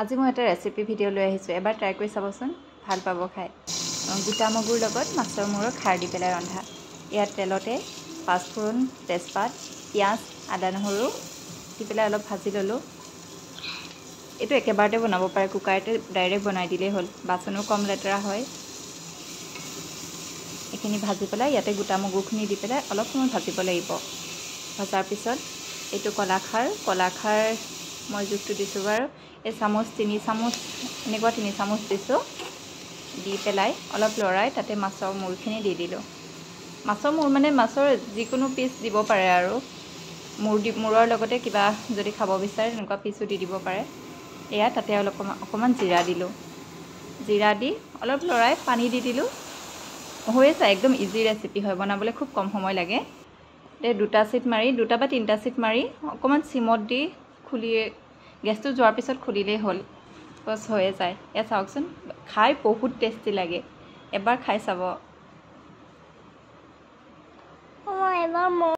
আজি মই এটা ৰেচিপি ভিডিঅ' লৈ আহিছোঁ, এবাৰ ট্ৰাই কৰি চাবচোন, ভাল পাব খাই। গোটা মগুৰ লগত মাছৰ মূৰৰ খাৰ দি পেলাই ৰন্ধা। ইয়াত তেলতে পাঁচফোৰণ, তেজপাত, পিঁয়াজ, আদা নহৰু দি পেলাই অলপ ভাজি ল'লোঁ। এইটো একেবাৰতে বনাব পাৰে, কুকাৰতে ডাইৰেক্ট বনাই দিলেই হ'ল, বাচনো কম লেতেৰা হয়। এইখিনি ভাজি পেলাই ইয়াতে গোটা মগুখিনি দি পেলাই অলপ সময় ভাজিব লাগিব। ভজাৰ পিছত এইটো কলাখাৰ মই জোখটো দিছোঁ বাৰু, এই চামুচ 3 চামুচ এনেকুৱা 3 চামুচ দিছোঁ। দি পেলাই অলপ লৰাই তাতে মাছৰ মূৰখিনি দি দিলোঁ। মাছৰ মূৰ মানে মাছৰ যিকোনো পিচ দিব পাৰে আৰু মূৰৰ লগতে কিবা যদি খাব বিচাৰে তেনেকুৱা পিচো দি দিব পাৰে। এয়া তাতে অকণমান জিৰা দিলোঁ। জিৰা দি অলপ লৰাই পানী দি দিলোঁ। হৈয়ে যায়, একদম ইজি ৰেচিপি হয়, বনাবলৈ খুব কম সময় লাগে। দুটা বা তিনিটা চিট মাৰি অকণমান চিমত দি গেছটো যোৱাৰ পিছত খুলিলেই হ'ল, বছ হৈয়ে যায়। এয়া চাওকচোন, খাই বহুত টেষ্টি লাগে, এবাৰ খাই চাব।